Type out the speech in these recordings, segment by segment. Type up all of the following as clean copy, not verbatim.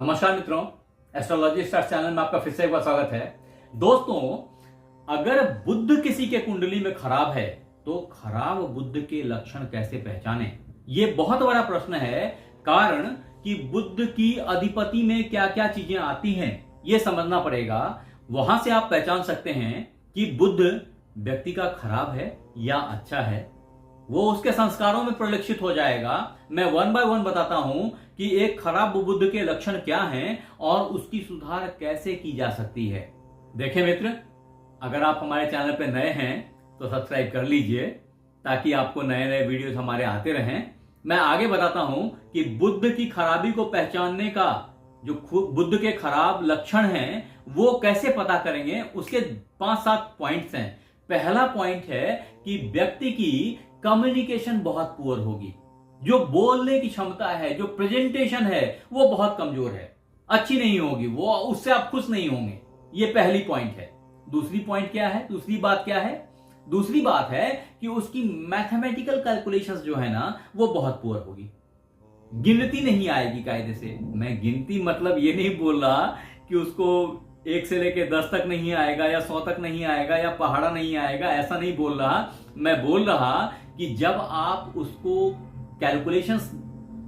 नमस्कार मित्रों, astrology stars channel में आपका फिर से एक बार स्वागत है। दोस्तों, अगर बुध किसी के कुंडली में खराब है तो खराब बुध के लक्षण कैसे पहचानें? यह बहुत बड़ा प्रश्न है। कारण कि बुध की अधिपति में क्या क्या चीजें आती हैं यह समझना पड़ेगा। वहां से आप पहचान सकते हैं कि बुध व्यक्ति का खराब है या अच्छा है। वो उसके संस्कारों में परिलक्षित हो जाएगा। मैं वन बाय वन बताता हूं कि एक खराब बुध के लक्षण क्या हैं और उसकी सुधार कैसे की जा सकती है। देखें मित्र, अगर आप हमारे चैनल पर नए हैं तो सब्सक्राइब कर लीजिए ताकि आपको नए नए वीडियोस हमारे आते रहें। मैं आगे बताता हूं कि बुध की खराबी को पहचानने का जो बुध के खराब लक्षण हैं वो कैसे पता करेंगे, उसके 5-7 पॉइंट्स हैं। पहला पॉइंट है कि व्यक्ति की कम्युनिकेशन बहुत पुअर होगी। जो बोलने की क्षमता है, जो प्रेजेंटेशन है, वो बहुत कमजोर है, अच्छी नहीं होगी। वो उससे आप खुश नहीं होंगे। ये पहली पॉइंट है। दूसरी पॉइंट क्या है? दूसरी बात क्या है? दूसरी बात है कि उसकी मैथमेटिकल कैलकुलेशंस जो है ना वो बहुत पुअर होगी। गिनती नहीं आएगी कायदे से। मैं गिनती मतलब ये नहीं बोल रहा कि उसको 1 से लेके 10 तक नहीं आएगा या 100 तक नहीं आएगा या पहाड़ा नहीं आएगा, ऐसा नहीं बोल रहा। मैं बोल रहा कि जब आप उसको कैलकुलेशंस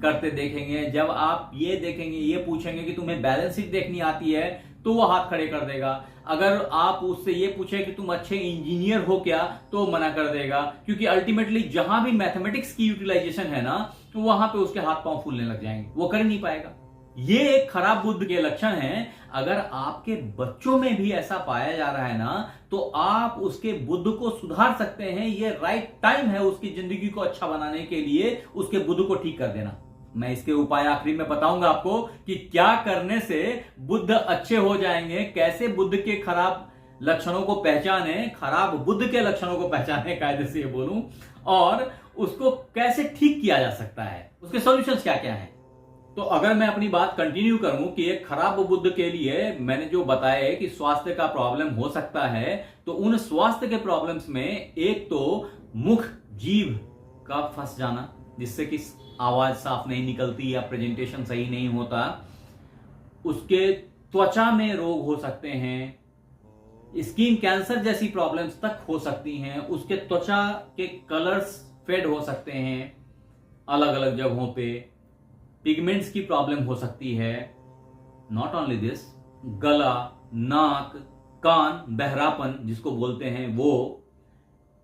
करते देखेंगे, जब आप ये देखेंगे, ये पूछेंगे कि तुम्हें बैलेंस शीट देखनी आती है तो वो हाथ खड़े कर देगा। अगर आप उससे ये पूछे कि तुम अच्छे इंजीनियर हो क्या तो मना कर देगा। क्योंकि अल्टीमेटली जहां भी मैथमेटिक्स की यूटिलाइजेशन है ना तो वहां पे उसके हाथ पांव फूलने लग जाएंगे, वो कर नहीं पाएगा। ये एक खराब बुध के लक्षण हैं। अगर आपके बच्चों में भी ऐसा पाया जा रहा है ना तो आप उसके बुध को सुधार सकते हैं। ये राइट टाइम है उसकी जिंदगी को अच्छा बनाने के लिए, उसके बुध को ठीक कर देना। मैं इसके उपाय आखिरी में बताऊंगा आपको कि क्या करने से बुध अच्छे हो जाएंगे, कैसे बुध के खराब लक्षणों को पहचाने, खराब बुध के लक्षणों को पहचाने कायदे से ये बोलूं, और उसको कैसे ठीक किया जा सकता है, उसके सॉल्यूशंस क्या क्या हैं। तो अगर मैं अपनी बात कंटिन्यू करूं कि एक खराब बुध के लिए मैंने जो बताया कि स्वास्थ्य का प्रॉब्लम हो सकता है, तो उन स्वास्थ्य के प्रॉब्लम्स में एक तो मुख जीभ का फंस जाना, जिससे कि आवाज साफ नहीं निकलती या प्रेजेंटेशन सही नहीं होता। उसके त्वचा में रोग हो सकते हैं, स्किन कैंसर जैसी प्रॉब्लम्स तक हो सकती हैं। उसके त्वचा के कलर्स फेड हो सकते हैं अलग अलग जगहों पे। पिगमेंट्स की प्रॉब्लम हो सकती है। नॉट ओनली दिस, गला, नाक, कान, बहरापन जिसको बोलते हैं वो,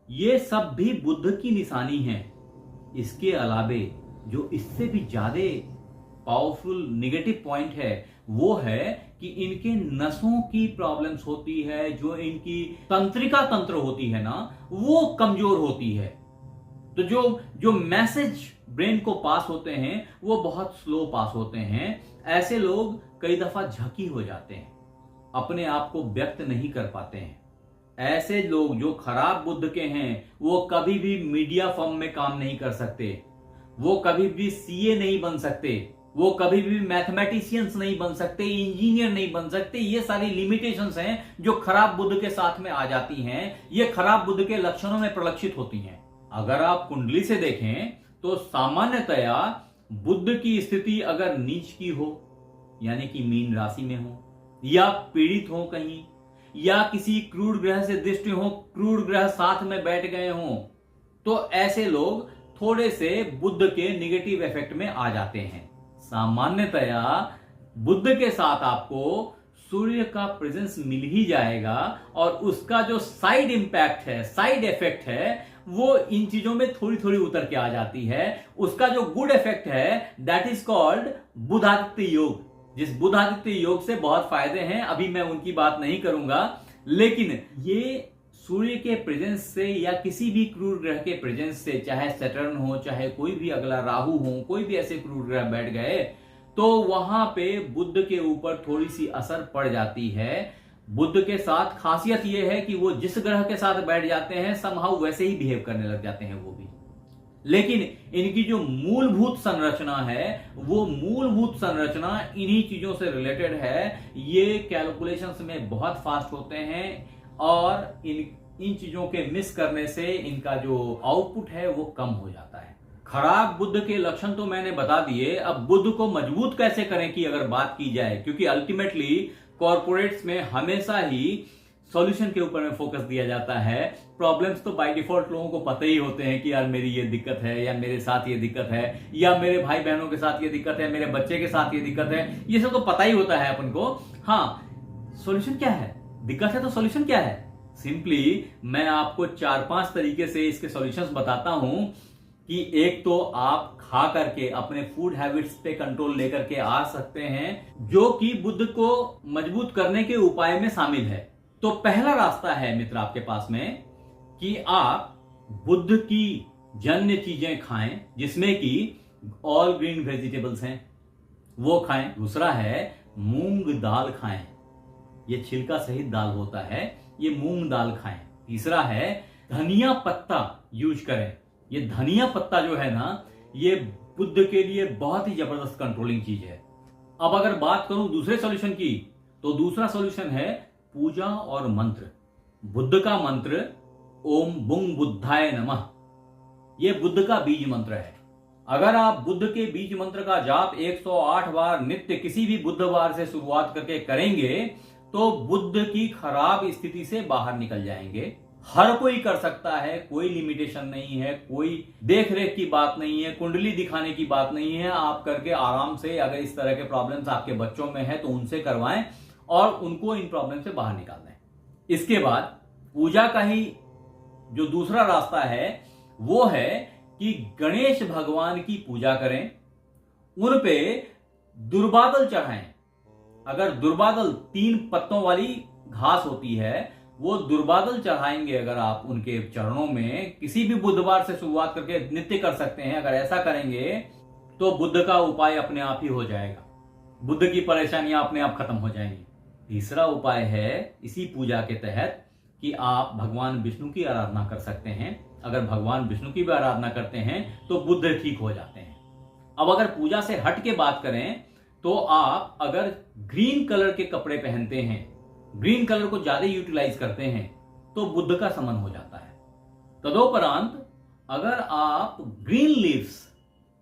ये सब भी बुध की निशानी है। इसके अलावे जो इससे भी ज्यादा पावरफुल नेगेटिव पॉइंट है वो है कि इनके नसों की प्रॉब्लम्स होती है। जो इनकी तंत्रिका तंत्र होती है ना वो कमजोर होती है। तो जो मैसेज ब्रेन को पास होते हैं वो बहुत स्लो पास होते हैं। ऐसे लोग कई दफा झकी हो जाते हैं, अपने आप को व्यक्त नहीं कर पाते हैं। ऐसे लोग जो खराब बुध के हैं वो कभी भी मीडिया फर्म में काम नहीं कर सकते, वो कभी भी सीए नहीं बन सकते, वो कभी भी मैथमेटिशियंस नहीं बन सकते, इंजीनियर नहीं बन सकते। ये सारी लिमिटेशंस हैं जो खराब बुध के साथ में आ जाती हैं। ये खराब बुध के लक्षणों में प्रलक्षित होती हैं। अगर आप कुंडली से देखें तो सामान्यतया बुध की स्थिति अगर नीच की हो, यानी कि मीन राशि में हो, या पीड़ित हो कहीं, या किसी क्रूर ग्रह से दृष्टि हो, क्रूर ग्रह साथ में बैठ गए हों, तो ऐसे लोग थोड़े से बुध के निगेटिव इफेक्ट में आ जाते हैं। सामान्यतया बुध के साथ आपको सूर्य का प्रेजेंस मिल ही जाएगा और उसका जो साइड इंपैक्ट है, साइड इफेक्ट है, वो इन चीजों में थोड़ी थोड़ी उतर के आ जाती है। उसका जो गुड इफेक्ट है दैट इज कॉल्ड बुधादित्य योग। जिस बुधादित्य योग से बहुत फायदे हैं, अभी मैं उनकी बात नहीं करूंगा, लेकिन ये सूर्य के प्रेजेंस से या किसी भी क्रूर ग्रह के प्रेजेंस से, चाहे सैटर्न हो, चाहे कोई भी अगला राहु हो, कोई भी ऐसे क्रूर ग्रह बैठ गए तो वहां पे बुध के ऊपर थोड़ी सी असर पड़ जाती है। बुध के साथ खासियत यह है कि वो जिस ग्रह के साथ बैठ जाते हैं समहाउ वैसे ही बिहेव करने लग जाते हैं वो भी। लेकिन इनकी जो मूलभूत संरचना है वो मूलभूत संरचना इन्हीं चीजों से रिलेटेड है। ये कैलकुलेशंस में बहुत फास्ट होते हैं और इन चीजों के मिस करने से इनका जो आउटपुट है वो कम हो जाता है। खराब बुध के लक्षण तो मैंने बता दिए, अब बुध को मजबूत कैसे करें की अगर बात की जाए, क्योंकि अल्टीमेटली कॉर्पोरेट्स में हमेशा ही सॉल्यूशन के ऊपर में फोकस दिया जाता है। प्रॉब्लम्स तो बाय डिफॉल्ट लोगों को पता ही होते हैं कि यार मेरी ये दिक्कत है, या मेरे साथ ये दिक्कत है, या मेरे भाई बहनों के साथ ये दिक्कत है, मेरे बच्चे के साथ ये दिक्कत है, ये सब तो पता ही होता है अपन को। हाँ, सॉल्यूशन क्या है? दिक्कत है तो सॉल्यूशन क्या है? सिंपली मैं आपको 4-5 तरीके से इसके सॉल्यूशंस बताता हूं कि एक तो आप खा करके अपने फूड हैबिट्स पे कंट्रोल लेकर के आ सकते हैं, जो कि बुध को मजबूत करने के उपाय में शामिल है। तो पहला रास्ता है मित्र आपके पास में कि आप बुध की जन्य चीजें खाएं, जिसमें कि ऑल ग्रीन वेजिटेबल्स हैं, वो खाएं। दूसरा है मूंग दाल खाएं, ये छिलका सहित दाल होता है, ये मूंग दाल खाएं। तीसरा है धनिया पत्ता यूज करें। ये धनिया पत्ता जो है ना, ये बुध के लिए बहुत ही जबरदस्त कंट्रोलिंग चीज है। अब अगर बात करूं दूसरे सॉल्यूशन की, तो दूसरा सॉल्यूशन है पूजा और मंत्र। बुद्ध का मंत्र ओम बुंग बुद्धाय नमः, ये बुद्ध का बीज मंत्र है। अगर आप बुद्ध के बीज मंत्र का जाप 108 बार नित्य किसी भी बुधवार से शुरुआत करके करेंगे, तो बुद्ध की खराब स्थिति से बाहर निकल जाएंगे। हर कोई कर सकता है, कोई लिमिटेशन नहीं है, कोई देख रेख की बात नहीं है, कुंडली दिखाने की बात नहीं है। आप करके आराम से, अगर इस तरह के प्रॉब्लम्स आपके बच्चों में है तो उनसे करवाएं और उनको इन प्रॉब्लम से बाहर निकाल दें। इसके बाद पूजा का ही जो दूसरा रास्ता है वो है कि गणेश भगवान की पूजा करें, उन पे दुर्बादल चढ़ाएं। अगर दुर्बादल 3 पत्तों वाली घास होती है, वो दुर्बादल चढ़ाएंगे अगर आप उनके चरणों में, किसी भी बुधवार से शुरुआत करके नित्य कर सकते हैं। अगर ऐसा करेंगे तो बुद्ध का उपाय अपने आप ही हो जाएगा, बुद्ध की परेशानियां अपने आप खत्म हो जाएंगी। तीसरा उपाय है इसी पूजा के तहत कि आप भगवान विष्णु की आराधना कर सकते हैं। अगर भगवान विष्णु की भी आराधना करते हैं तो बुद्ध ठीक हो जाते हैं। अब अगर पूजा से हट के बात करें, तो आप अगर ग्रीन कलर के कपड़े पहनते हैं, ग्रीन कलर को ज्यादा यूटिलाइज करते हैं, तो बुद्ध का समन हो जाता है। तदोपरांत अगर आप ग्रीन लीव्स,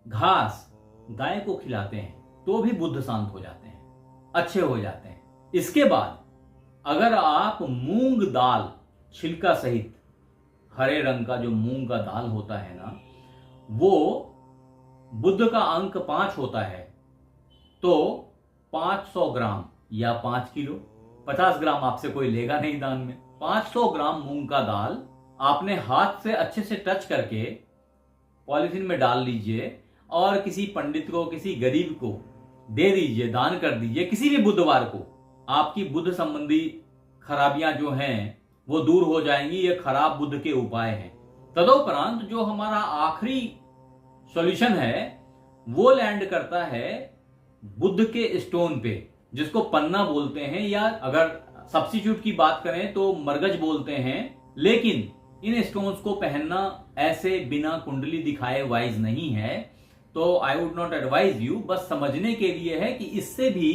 घास गाय को खिलाते हैं, तो भी बुद्ध शांत हो जाते हैं, अच्छे हो जाते हैं। इसके बाद अगर आप मूंग दाल छिलका सहित, हरे रंग का जो मूंग का दाल होता है ना, वो बुद्ध का अंक 5 होता है, तो 500 ग्राम या 5 किलो, 50 ग्राम आपसे कोई लेगा नहीं दान में, 500 ग्राम मूंग का दाल आपने हाथ से अच्छे से टच करके पॉलिथीन में डाल लीजिए और किसी पंडित को, किसी गरीब को दे दीजिए, दान कर दीजिए किसी भी बुधवार को। आपकी बुद्ध संबंधी खराबियां जो हैं वो दूर हो जाएंगी। ये खराब बुद्ध के उपाय हैं। तदोपरांत जो हमारा आखिरी सॉल्यूशन है वो लैंड करता है बुद्ध के स्टोन पे, जिसको पन्ना बोलते हैं, या अगर सब्स्टिट्यूट की बात करें तो मरगज बोलते हैं। लेकिन इन स्टोन्स को पहनना ऐसे बिना कुंडली दिखाए वाइज नहीं है, तो I would not advise you. बस समझने के लिए है कि इससे भी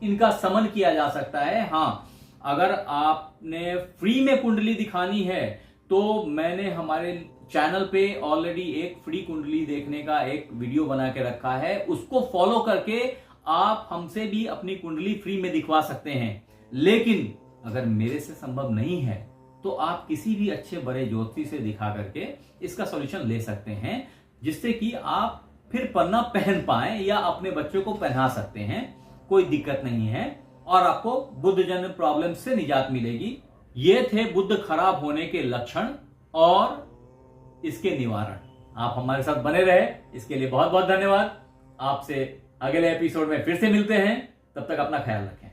इनका समन किया जा सकता है। हाँ, अगर आपने फ्री में कुंडली दिखानी है तो मैंने हमारे चैनल पे ऑलरेडी एक फ्री कुंडली देखने का एक वीडियो बना के रखा है, उसको फॉलो करके आप हमसे भी अपनी कुंडली फ्री में दिखवा सकते हैं। लेकिन अगर मेरे से संभव नहीं है तो आप किसी भी अच्छे बड़े ज्योतिषी से दिखा करके इसका सॉल्यूशन ले सकते हैं, जिससे कि आप फिर पन्ना पहन पाए या अपने बच्चों को पहना सकते हैं। कोई दिक्कत नहीं है और आपको बुद्ध जन्य प्रॉब्लम से निजात मिलेगी। ये थे बुद्ध खराब होने के लक्षण और इसके निवारण। आप हमारे साथ बने रहे, इसके लिए बहुत बहुत धन्यवाद। आपसे अगले एपिसोड में फिर से मिलते हैं, तब तक अपना ख्याल रखें।